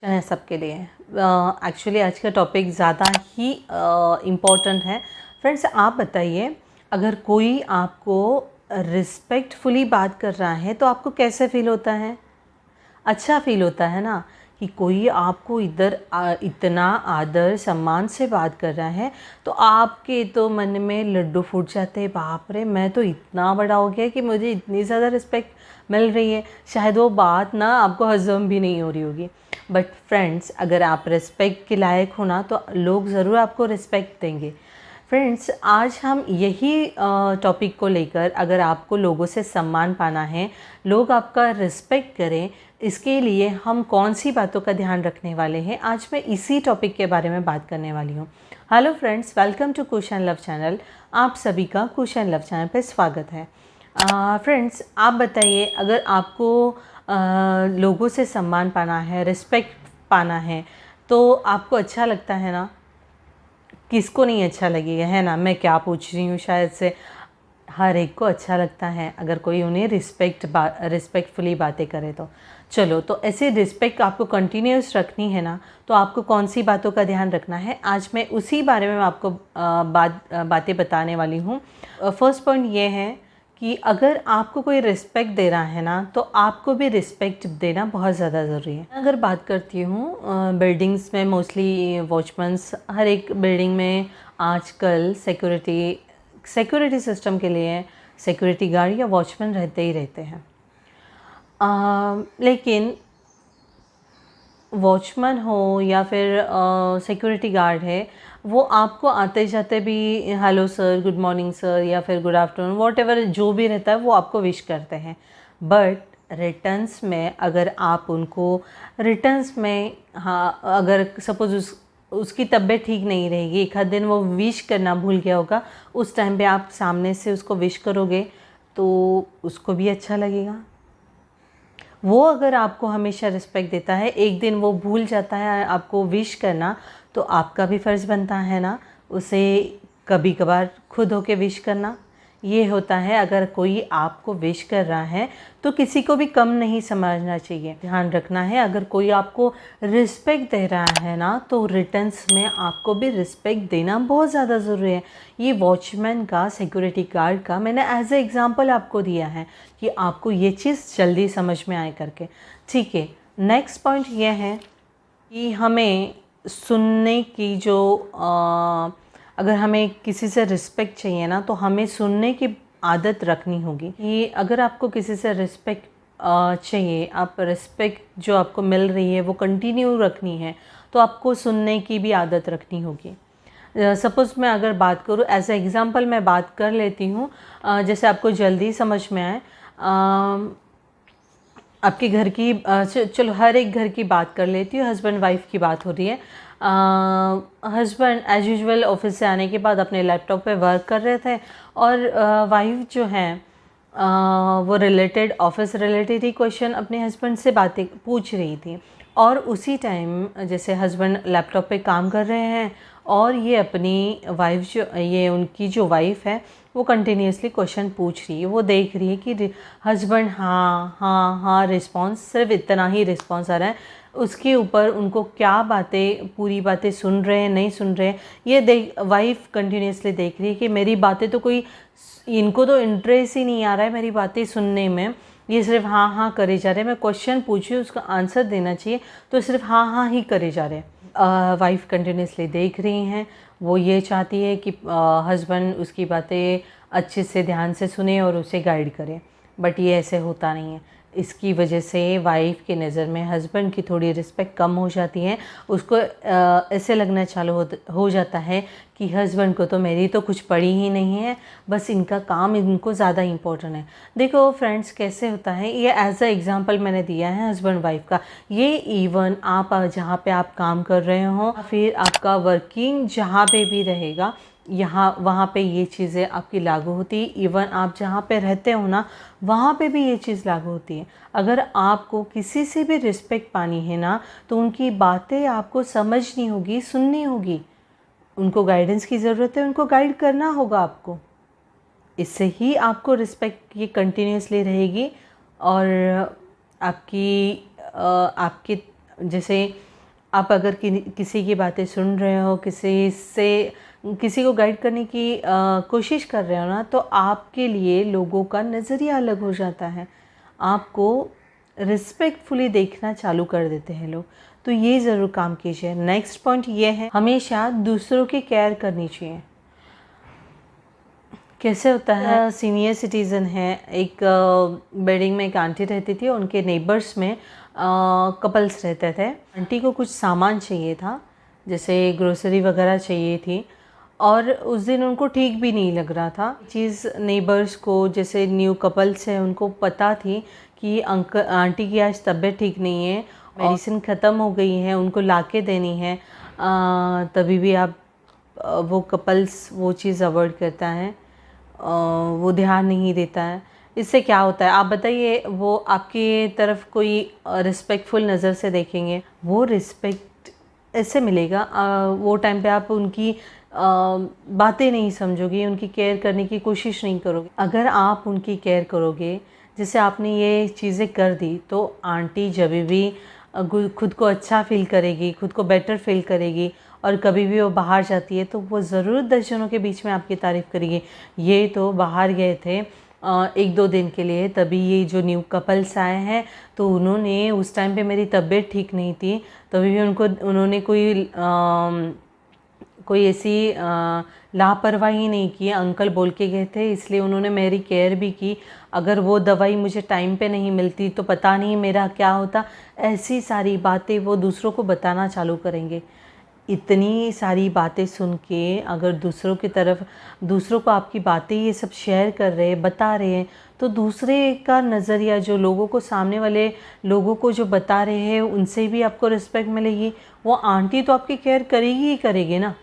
है सबके लिए। एक्चुअली आज का टॉपिक ज़्यादा ही इम्पोर्टेंट है। फ्रेंड्स, आप बताइए, अगर कोई आपको रिस्पेक्टफुली बात कर रहा है तो आपको कैसे फ़ील होता है? अच्छा फ़ील होता है ना, कि कोई आपको इधर इतना आदर सम्मान से बात कर रहा है तो आपके तो मन में लड्डू फूट जाते हैं। बाप रे, मैं तो इतना बड़ा हो गया कि मुझे इतनी ज़्यादा रिस्पेक्ट मिल रही है। शायद वो बात ना आपको हज़म भी नहीं हो रही होगी। बट फ्रेंड्स, अगर आप रिस्पेक्ट के लायक हो ना तो लोग ज़रूर आपको रिस्पेक्ट देंगे। फ्रेंड्स, आज हम यही टॉपिक को लेकर, अगर आपको लोगों से सम्मान पाना है, लोग आपका रिस्पेक्ट करें, इसके लिए हम कौन सी बातों का ध्यान रखने वाले हैं, आज मैं इसी टॉपिक के बारे में बात करने वाली हूँ। Hello friends, welcome to Kush and Luv channel. आप सभी का कुश एंड लव चैनल पर स्वागत है। फ्रेंड्स, आप बताइए, अगर आपको लोगों से सम्मान पाना है, रिस्पेक्ट पाना है, तो आपको अच्छा लगता है ना? किसको नहीं अच्छा लगेगा, है ना? मैं क्या पूछ रही हूँ, शायद से हर एक को अच्छा लगता है अगर कोई उन्हें रिस्पेक्टफुली बातें करे तो। चलो, तो ऐसे रिस्पेक्ट आपको कंटिन्यूस रखनी है ना, तो आपको कौन सी बातों का ध्यान रखना है, आज मैं उसी बारे में आपको बातें बताने वाली हूँ। फर्स्ट पॉइंट ये है कि अगर आपको कोई रिस्पेक्ट दे रहा है ना, तो आपको भी रिस्पेक्ट देना बहुत ज़्यादा ज़रूरी है। अगर बात करती हूँ बिल्डिंग्स में, मोस्टली वॉचमैन्स, हर एक बिल्डिंग में आजकल सिक्योरिटी सिस्टम के लिए सिक्योरिटी गार्ड या वॉचमैन रहते ही रहते हैं। लेकिन वॉचमैन हो या फिर सिक्योरिटी गार्ड है, वो आपको आते जाते भी hello sir, good morning sir, या फिर गुड आफ्टरनून, वॉट एवर जो भी रहता है वो आपको विश करते हैं। बट रिटर्न्स में अगर आप उनको रिटर्न्स में, हाँ, अगर सपोज़ उसकी तबीयत ठीक नहीं रहेगी, एक आध दिन वो विश करना भूल गया होगा, उस टाइम पे आप सामने से उसको विश करोगे तो उसको भी अच्छा लगेगा। वो अगर आपको हमेशा रिस्पेक्ट देता है, एक दिन वो भूल जाता है आपको विश करना, तो आपका भी फ़र्ज़ बनता है ना उसे कभी कभार खुद होके विश करना। ये होता है, अगर कोई आपको विश कर रहा है तो किसी को भी कम नहीं समझना चाहिए। ध्यान रखना है, अगर कोई आपको रिस्पेक्ट दे रहा है ना, तो रिटर्न्स में आपको भी रिस्पेक्ट देना बहुत ज़्यादा ज़रूरी है। ये वॉचमैन का, सिक्योरिटी गार्ड का मैंने एज ए एग्ज़ाम्पल आपको दिया है कि आपको ये चीज़ जल्दी समझ में आए करके। ठीक है, नेक्स्ट पॉइंट ये है कि हमें सुनने की जो अगर हमें किसी से रिस्पेक्ट चाहिए ना, तो हमें सुनने की आदत रखनी होगी। कि अगर आपको किसी से रिस्पेक्ट चाहिए, आप रिस्पेक्ट जो आपको मिल रही है वो कंटिन्यू रखनी है, तो आपको सुनने की भी आदत रखनी होगी। सपोज़ मैं अगर बात करूँ, एज ए एग्ज़ाम्पल मैं बात कर लेती हूँ, जैसे आपको जल्दी समझ में आए। आपके घर की चलो हर एक घर की बात कर लेती हूँ। हस्बैंड वाइफ की बात हो रही है। हस्बैंड एज यूजुअल ऑफिस से आने के बाद अपने लैपटॉप पे वर्क कर रहे थे, और वाइफ जो हैं वो रिलेटेड, ऑफिस रिलेटेड ही क्वेश्चन अपने हस्बैंड से बातें पूछ रही थी। और उसी टाइम जैसे हस्बैंड लैपटॉप पे काम कर रहे हैं, और ये अपनी वाइफ जो, ये उनकी जो वाइफ है, वो कंटिन्यूसली क्वेश्चन पूछ रही है। वो देख रही है कि हस्बैंड हाँ हाँ हाँ रिस्पॉन्स, सिर्फ इतना ही रिस्पॉन्स आ रहा है, उसके ऊपर उनको क्या बातें, पूरी बातें सुन रहे हैं नहीं सुन रहे हैं, ये वाइफ कंटिन्यूसली देख रही है कि मेरी बातें तो कोई, इनको तो इंटरेस्ट ही नहीं आ रहा है मेरी बातें सुनने में, ये सिर्फ हाँ हाँ करे जा रहे हैं। मैं क्वेश्चन पूछी, उसका आंसर देना चाहिए, तो सिर्फ हाँ हाँ ही करे जा रहे हैं। वाइफ कंटिन्यूसली देख रही हैं, वो ये चाहती है कि हस्बैंड उसकी बातें अच्छे से ध्यान से सुने और उसे गाइड करे, बट ये ऐसे होता नहीं है। इसकी वजह से वाइफ की नज़र में हस्बैंड की थोड़ी रिस्पेक्ट कम हो जाती है। उसको ऐसे लगना चालू हो जाता है कि हस्बैंड को तो मेरी तो कुछ पड़ी ही नहीं है, बस इनका काम इनको ज़्यादा इम्पोर्टेंट है। देखो फ्रेंड्स, कैसे होता है, ये एज अ एग्ज़ाम्पल मैंने दिया है हस्बैंड वाइफ का। ये इवन आप जहाँ पे आप काम कर रहे हो, फिर आपका वर्किंग जहाँ पे भी रहेगा, यहाँ वहाँ पे ये चीज़ें आपकी लागू होती है। इवन आप जहाँ पे रहते हो ना, वहाँ पे भी ये चीज़ लागू होती है। अगर आपको किसी से भी रिस्पेक्ट पानी है ना, तो उनकी बातें आपको समझनी होगी, सुननी होगी। उनको गाइडेंस की ज़रूरत है, उनको गाइड करना होगा आपको। इससे ही आपको रिस्पेक्ट ये कंटिन्यूसली रहेगी। और आपकी जैसे आप अगर किसी की बातें सुन रहे हो, किसी को गाइड करने की कोशिश कर रहे हो ना, तो आपके लिए लोगों का नज़रिया अलग हो जाता है, आपको रिस्पेक्टफुली देखना चालू कर देते हैं लोग। तो ये ज़रूर काम कीजिए। नेक्स्ट पॉइंट ये है, हमेशा दूसरों की केयर करनी चाहिए। कैसे होता है, सीनियर सिटीज़न है, एक बिल्डिंग में एक आंटी रहती थी, उनके नेबर्स में कपल्स रहते थे। आंटी को कुछ सामान चाहिए था, जैसे ग्रोसरी वगैरह चाहिए थी, और उस दिन उनको ठीक भी नहीं लग रहा था। चीज़ नेबर्स को, जैसे न्यू कपल्स हैं, उनको पता थी कि आंटी की आज तबीयत ठीक नहीं है, मेडिसिन ख़त्म हो गई है, उनको लाके देनी है, तभी भी आप वो कपल्स वो चीज़ अवॉइड करता है, वो ध्यान नहीं देता है। इससे क्या होता है आप बताइए? वो आपकी तरफ कोई रिस्पेक्टफुल नज़र से देखेंगे, वो रिस्पेक्ट ऐसे मिलेगा। वो टाइम पे आप उनकी बातें नहीं समझोगे, उनकी केयर करने की कोशिश नहीं करोगे। अगर आप उनकी केयर करोगे, जैसे आपने ये चीज़ें कर दी, तो आंटी जब भी खुद को अच्छा फील करेगी, खुद को बेटर फील करेगी, और कभी भी वो बाहर जाती है तो वो ज़रूर 10 जनों के बीच में आपकी तारीफ़ करेगी। ये तो बाहर गए थे 1-2 दिन के लिए, तभी ये जो न्यू कपल्स आए हैं, तो उन्होंने उस टाइम पे मेरी तबीयत ठीक नहीं थी, तभी भी उन्होंने कोई ऐसी लापरवाही नहीं की। अंकल बोल के गए थे, इसलिए उन्होंने मेरी केयर भी की। अगर वो दवाई मुझे टाइम पे नहीं मिलती तो पता नहीं मेरा क्या होता। ऐसी सारी बातें वो दूसरों को बताना चालू करेंगे। इतनी सारी बातें सुन के अगर दूसरों को आपकी बातें ये सब शेयर कर रहे हैं, बता रहे हैं, तो दूसरे का नज़रिया, जो लोगों को, सामने वाले लोगों को जो बता रहे हैं, उनसे भी आपको रिस्पेक्ट मिलेगी। वो आंटी तो आपकी केयर करेगी ही करेगी ना।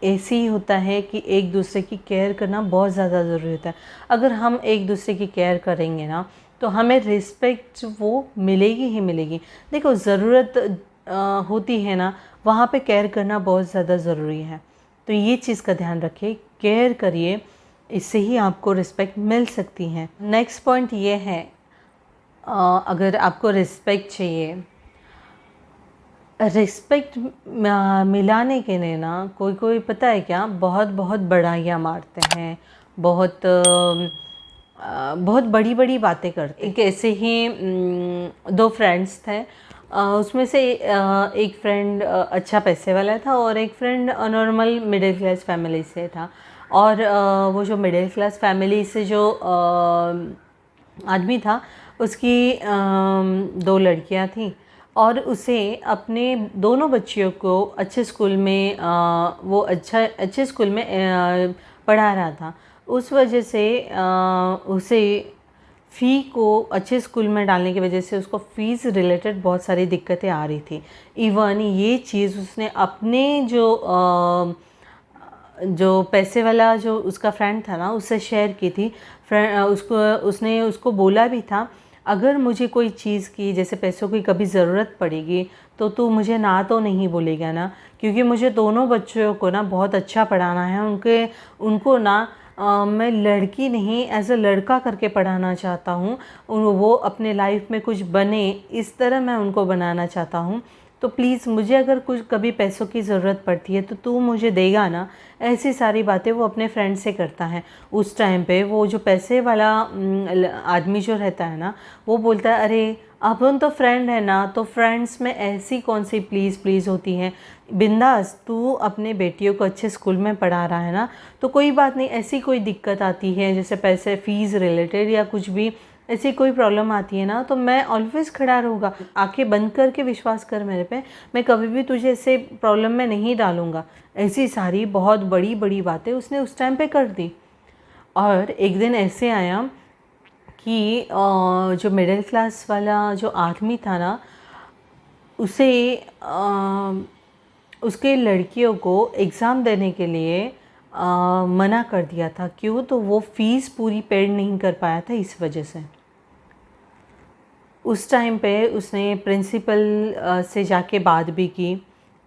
ऐसे ही होता है कि एक दूसरे की केयर करना बहुत ज़्यादा ज़रूरी होता है। अगर हम एक दूसरे की केयर करेंगे ना, तो हमें रिस्पेक्ट वो मिलेगी ही मिलेगी। देखो, ज़रूरत होती है ना, वहाँ पे केयर करना बहुत ज़्यादा ज़रूरी है। तो ये चीज़ का ध्यान रखिए, केयर करिए, इससे ही आपको रिस्पेक्ट मिल सकती है। नेक्स्ट पॉइंट ये है, अगर आपको रिस्पेक्ट चाहिए, रिस्पेक्ट मिलाने के लिए ना, कोई पता है क्या, बहुत बहुत बड़ाइयाँ मारते हैं, बहुत बड़ी बड़ी बातें करते हैं। एक ऐसे ही 2 फ्रेंड्स थे, उसमें से एक फ्रेंड अच्छा पैसे वाला था, और एक friend normal middle class family से था। और वो जो मिडिल क्लास फैमिली से जो आदमी था, उसकी 2 लड़कियां थी, और उसे अपने दोनों बच्चियों को अच्छे स्कूल में वो अच्छे स्कूल में पढ़ा रहा था। उस वजह से उसे फ़ी को अच्छे स्कूल में डालने की वजह से उसको फ़ीस रिलेटेड बहुत सारी दिक्कतें आ रही थी। इवन ये चीज़ उसने अपने जो पैसे वाला जो उसका फ्रेंड था ना, उससे शेयर की थी। उसने उसको बोला भी था, अगर मुझे कोई चीज़ की, जैसे पैसों की कभी ज़रूरत पड़ेगी, तो तू मुझे ना तो नहीं बोलेगा ना, क्योंकि मुझे दोनों बच्चों को ना बहुत अच्छा पढ़ाना है। उनको ना मैं लड़की नहीं, एज अ लड़का करके पढ़ाना चाहता हूँ। वो अपने लाइफ में कुछ बने, इस तरह मैं उनको बनाना चाहता हूँ। तो प्लीज़ मुझे अगर कुछ कभी पैसों की ज़रूरत पड़ती है तो तू मुझे देगा ना। ऐसी सारी बातें वो अपने फ्रेंड से करता है। उस टाइम पे वो जो पैसे वाला आदमी जो रहता है ना, वो बोलता है, अरे अपन तो फ्रेंड है ना, तो फ्रेंड्स में ऐसी कौन सी प्लीज़ होती हैं। बिंदास, तू अपने बेटियों को अच्छे स्कूल में पढ़ा रहा है ना, तो कोई बात नहीं। ऐसी कोई दिक्कत आती है, जैसे पैसे, फ़ीस रिलेटेड या कुछ भी ऐसी कोई प्रॉब्लम आती है ना, तो मैं ऑलवेज़ खड़ा रहूँगा। आंखें बंद करके विश्वास कर मेरे पे, मैं कभी भी तुझे ऐसे प्रॉब्लम में नहीं डालूँगा। ऐसी सारी बहुत बड़ी बड़ी बातें उसने उस टाइम पे कर दी। और एक दिन ऐसे आया कि जो मिडिल क्लास वाला जो आदमी था ना, उसे उसके लड़कियों को एग्ज़ाम देने के लिए मना कर दिया था। क्यों? तो वो फ़ीस पूरी पेड नहीं कर पाया था, इस वजह से। उस टाइम पे उसने प्रिंसिपल से जाके बात भी की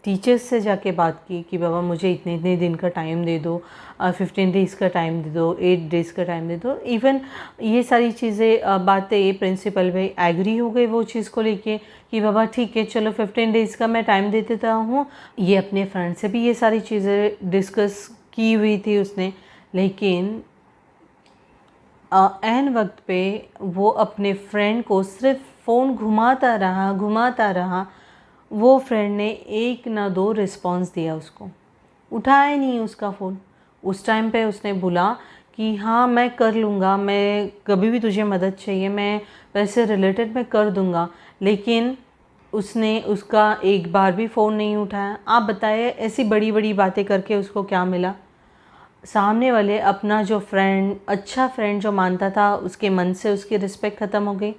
टीचर्स से जाके बात की कि बाबा मुझे इतने इतने दिन का टाइम दे दो, 15 डेज़ का टाइम दे दो, 8 डेज़ का टाइम दे दो। इवन ये सारी चीज़ें बातें प्रिंसिपल भाई एग्री हो गए वो चीज़ को लेके कि बाबा ठीक है चलो 15 डेज़ का मैं टाइम दे देता हूँ। ये अपने फ्रेंड से भी ये सारी चीज़ें डिस्कस की हुई थी उसने, लेकिन ऐन वक्त पे वो अपने फ्रेंड को सिर्फ फ़ोन घुमाता रहा। वो फ्रेंड ने एक ना दो रिस्पॉन्स दिया, उसको उठाया नहीं उसका फ़ोन। उस टाइम पे उसने बोला कि हाँ मैं कर लूँगा, मैं कभी भी तुझे मदद चाहिए मैं वैसे रिलेटेड मैं कर दूँगा, लेकिन उसने उसका एक बार भी फ़ोन नहीं उठाया। आप बताइए ऐसी बड़ी बड़ी बातें करके उसको क्या मिला? सामने वाले अपना जो फ्रेंड, अच्छा फ्रेंड जो मानता था, उसके मन से उसकी रिस्पेक्ट ख़त्म हो गई।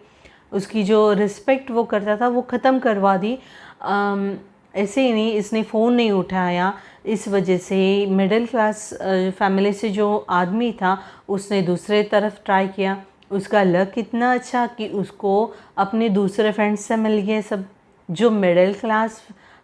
उसकी जो रिस्पेक्ट वो करता था वो ख़त्म करवा दी। ऐसे ही नहीं, इसने फ़ोन नहीं उठाया, इस वजह से मिडिल क्लास फैमिली से जो आदमी था उसने दूसरे तरफ ट्राई किया। उसका लक इतना अच्छा कि उसको अपने दूसरे फ्रेंड्स से मिल गए सब। जो मिडिल क्लास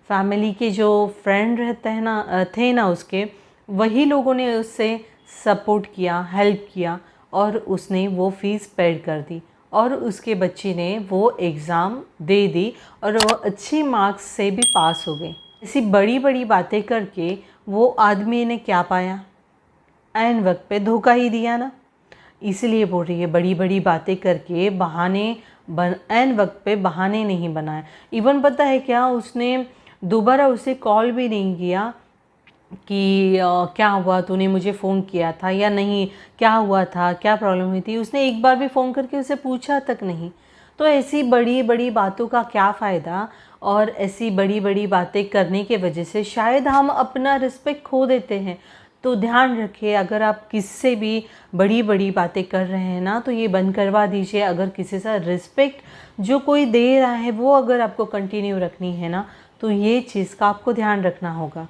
फैमिली के जो फ्रेंड रहते हैं ना थे ना उसके, वही लोगों ने उससे सपोर्ट किया, हेल्प किया और उसने वो फ़ीस पेड कर दी और उसके बच्चे ने वो एग्ज़ाम दे दी और वो अच्छी मार्क्स से भी पास हो गई। ऐसी बड़ी बड़ी बातें करके वो आदमी ने क्या पाया? ऐन वक्त पे धोखा ही दिया ना। इसलिए बोल रही है बड़ी बड़ी बातें करके ऐन वक्त पे बहाने नहीं बनाए। इवन पता है क्या, उसने दोबारा उसे कॉल भी नहीं किया कि क्या हुआ, तूने मुझे फ़ोन किया था या नहीं, क्या हुआ था, क्या प्रॉब्लम हुई थी। उसने एक बार भी फ़ोन करके उसे पूछा तक नहीं। तो ऐसी बड़ी बड़ी बातों का क्या फ़ायदा? और ऐसी बड़ी बड़ी बातें करने के वजह से शायद हम अपना रिस्पेक्ट खो देते हैं। तो ध्यान रखिए, अगर आप किससे भी बड़ी बड़ी बातें कर रहे हैं ना, तो ये बंद करवा दीजिए। अगर किसी से रिस्पेक्ट जो कोई दे रहा है वो अगर आपको कंटिन्यू रखनी है ना, तो ये चीज़ का आपको ध्यान रखना होगा,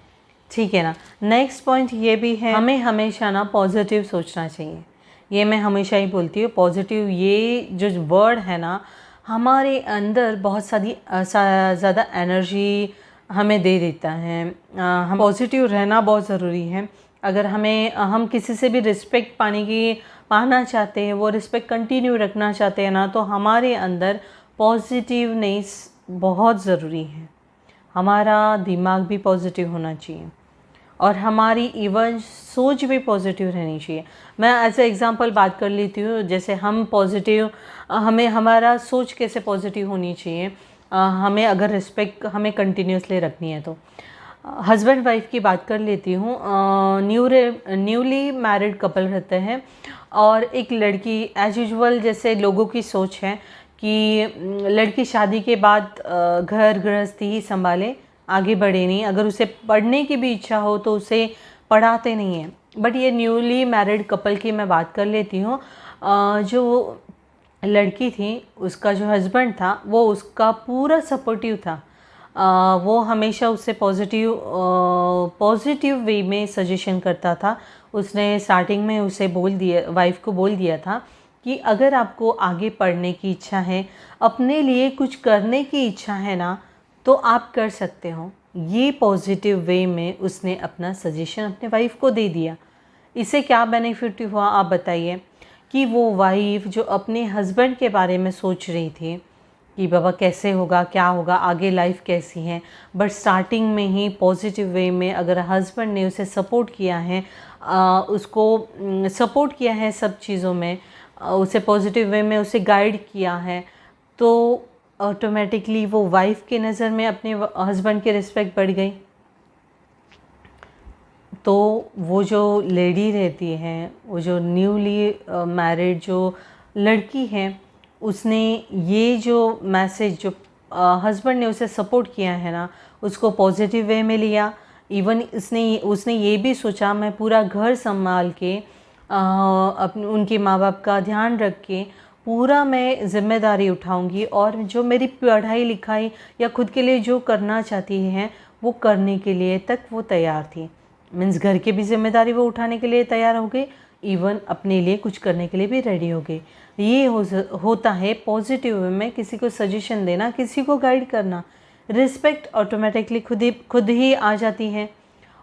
ठीक है ना। नेक्स्ट पॉइंट ये भी है, हमें हमेशा ना पॉजिटिव सोचना चाहिए। ये मैं हमेशा ही बोलती हूँ, पॉजिटिव ये जो वर्ड है ना, हमारे अंदर बहुत ज़्यादा एनर्जी हमें दे देता है। हम पॉजिटिव रहना बहुत ज़रूरी है। अगर हम किसी से भी रिस्पेक्ट पाना चाहते हैं, वो रिस्पेक्ट कंटिन्यू रखना चाहते हैं ना, तो हमारे अंदर पॉजिटिवनेस बहुत ज़रूरी है। हमारा दिमाग भी पॉजिटिव होना चाहिए और हमारी इवन सोच भी पॉजिटिव रहनी चाहिए। मैं एज ए एग्ज़ाम्पल बात कर लेती हूँ, जैसे हमें हमारा सोच कैसे पॉजिटिव होनी चाहिए। हमें अगर रिस्पेक्ट हमें कंटिन्यूसली रखनी है तो हस्बैंड वाइफ की बात कर लेती हूँ। न्यूली मैरिड कपल रहते हैं और एक लड़की, एज यूजुअल जैसे लोगों की सोच है कि लड़की शादी के बाद घर गृहस्थी ही संभाले, आगे बढ़े नहीं। अगर उसे पढ़ने की भी इच्छा हो तो उसे पढ़ाते नहीं हैं। बट ये न्यूली मैरिड कपल की मैं बात कर लेती हूँ। जो लड़की थी, उसका जो हस्बैंड था वो उसका पूरा सपोर्टिव था। वो हमेशा उससे पॉजिटिव वे में सजेशन करता था। उसने स्टार्टिंग में वाइफ को बोल दिया था कि अगर आपको आगे पढ़ने की इच्छा है, अपने लिए कुछ करने की इच्छा है ना, तो आप कर सकते हो। ये पॉजिटिव वे में उसने अपना सजेशन अपने वाइफ को दे दिया। इससे क्या बेनिफिट हुआ आप बताइए? कि वो वाइफ जो अपने हस्बैंड के बारे में सोच रही थी कि बाबा कैसे होगा, क्या होगा, आगे लाइफ कैसी है, बट स्टार्टिंग में ही पॉजिटिव वे में अगर हस्बैंड ने उसे सपोर्ट किया है, उसको सपोर्ट किया है सब चीज़ों में, उसे पॉजिटिव वे में उसे गाइड किया है, तो ऑटोमेटिकली वो वाइफ की नज़र में अपने हस्बैंड की रिस्पेक्ट बढ़ गई। तो वो जो लेडी रहती है, वो जो न्यूली मैरिड जो लड़की है, उसने ये जो मैसेज जो हस्बैंड ने उसे सपोर्ट किया है ना, उसको पॉजिटिव वे में लिया। इवन उसने ये भी सोचा मैं पूरा घर संभाल के उनके माँ बाप का ध्यान रख के पूरा मैं ज़िम्मेदारी उठाऊंगी और जो मेरी पढ़ाई लिखाई या खुद के लिए जो करना चाहती हैं वो करने के लिए तक वो तैयार थी। मीन्स घर की भी जिम्मेदारी वो उठाने के लिए तैयार हो गई, इवन अपने लिए कुछ करने के लिए भी रेडी हो गई। ये होता है पॉजिटिव वे में किसी को सजेशन देना, किसी को गाइड करना। रिस्पेक्ट ऑटोमेटिकली खुद ही आ जाती है।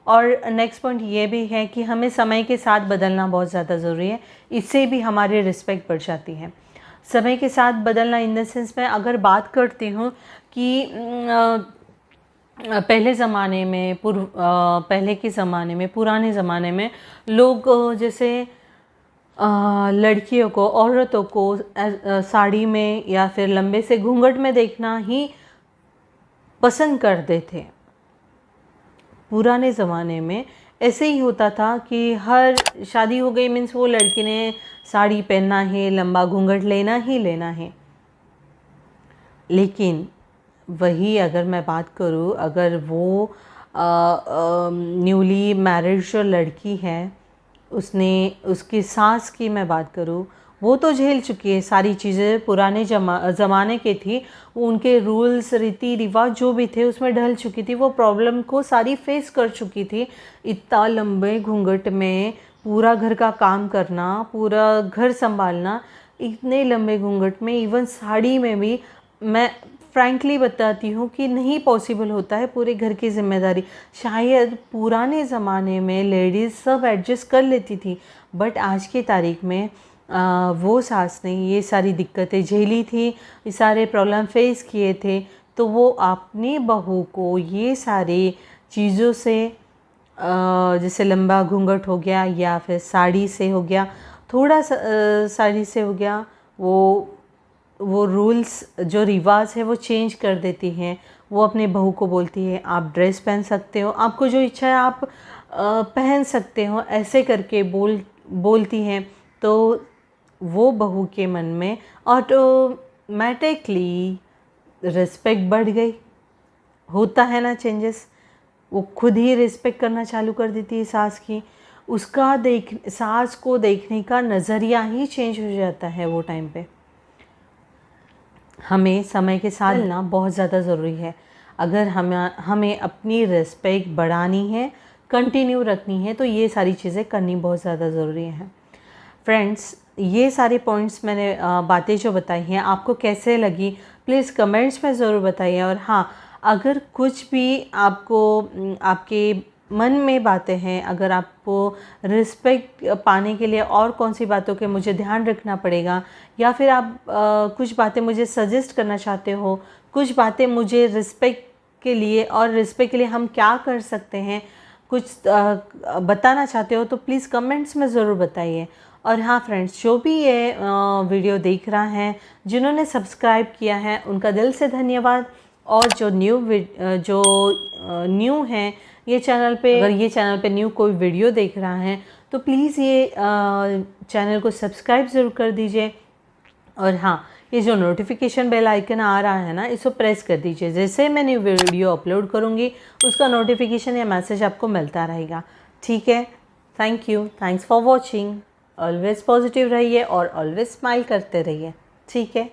और नेक्स्ट पॉइंट ये भी है कि हमें समय के साथ बदलना बहुत ज़्यादा ज़रूरी है, इससे भी हमारी रिस्पेक्ट बढ़ जाती है। समय के साथ बदलना इन द सेंस मैं अगर बात करती हूँ कि पहले ज़माने में पहले के ज़माने में, पुराने ज़माने में लोग जैसे लड़कियों को, औरतों को साड़ी में या फिर लंबे से घूंघट में देखना ही पसंद करते थे। पुराने ज़माने में ऐसे ही होता था कि हर शादी हो गई मीन्स वो लड़की ने साड़ी पहनना है, लंबा घूंघट लेना ही लेना है। लेकिन वही अगर मैं बात करूँ, अगर वो न्यूली मैरिड जो लड़की है, उसकी सास की मैं बात करूँ, वो तो झेल चुकी है सारी चीज़ें, पुराने ज़माने के थी, उनके रूल्स रीति रिवाज जो भी थे उसमें ढल चुकी थी, वो प्रॉब्लम को सारी फेस कर चुकी थी। इतना लंबे घूंघट में पूरा घर का काम करना, पूरा घर संभालना, इतने लंबे घूंघट में, इवन साड़ी में भी, मैं फ्रैंकली बताती हूँ कि नहीं पॉसिबल होता है पूरे घर की जिम्मेदारी। शायद पुराने ज़माने में लेडीज़ सब एडजस्ट कर लेती थी, बट आज की तारीख में वो सास ने ये सारी दिक्कतें झेली थी, ये सारे प्रॉब्लम फेस किए थे, तो वो अपनी बहू को ये सारी चीज़ों से, जैसे लंबा घूंघट हो गया या फिर साड़ी से हो गया, थोड़ा सा साड़ी से हो गया, वो रूल्स जो रिवाज है वो चेंज कर देती हैं। वो अपने बहू को बोलती है आप ड्रेस पहन सकते हो, आपको जो इच्छा है आप पहन सकते हो, ऐसे करके बोलती हैं। तो वो बहू के मन में ऑटोमेटिकली रिस्पेक्ट बढ़ गई। होता है ना चेंजेस, वो खुद ही रिस्पेक्ट करना चालू कर देती है सास की। उसका सास को देखने का नज़रिया ही चेंज हो जाता है वो टाइम पे। हमें समय के साथ चलना बहुत ज़्यादा ज़रूरी है। अगर हमें अपनी रिस्पेक्ट बढ़ानी है, कंटिन्यू रखनी है, तो ये सारी चीज़ें करनी बहुत ज़्यादा ज़रूरी है। फ्रेंड्स, ये सारे पॉइंट्स मैंने बातें जो बताई हैं आपको कैसे लगी प्लीज़ कमेंट्स में ज़रूर बताइए। और हाँ, अगर कुछ भी आपके मन में बातें हैं, अगर आपको रिस्पेक्ट पाने के लिए और कौन सी बातों के मुझे ध्यान रखना पड़ेगा, या फिर आप कुछ बातें मुझे सजेस्ट करना चाहते हो, कुछ बातें मुझे रिस्पेक्ट के लिए और रिस्पेक्ट के लिए हम क्या कर सकते हैं, कुछ बताना चाहते हो, तो प्लीज़ कमेंट्स में ज़रूर बताइए। और हाँ फ्रेंड्स, जो भी ये वीडियो देख रहा है, जिन्होंने सब्सक्राइब किया है, उनका दिल से धन्यवाद। और जो न्यू हैं ये चैनल पे, अगर ये चैनल पे न्यू कोई वीडियो देख रहा है तो प्लीज़ ये चैनल को सब्सक्राइब ज़रूर कर दीजिए। और हाँ, ये जो नोटिफिकेशन बेल आइकन आ रहा है ना, इसको प्रेस कर दीजिए। जैसे मैं न्यू वीडियो अपलोड करूँगी उसका नोटिफिकेशन या मैसेज आपको मिलता रहेगा। ठीक है, thank you, thanks for watching. Always positive रहिए और ऑलवेज़ स्माइल करते रहिए। ठीक है।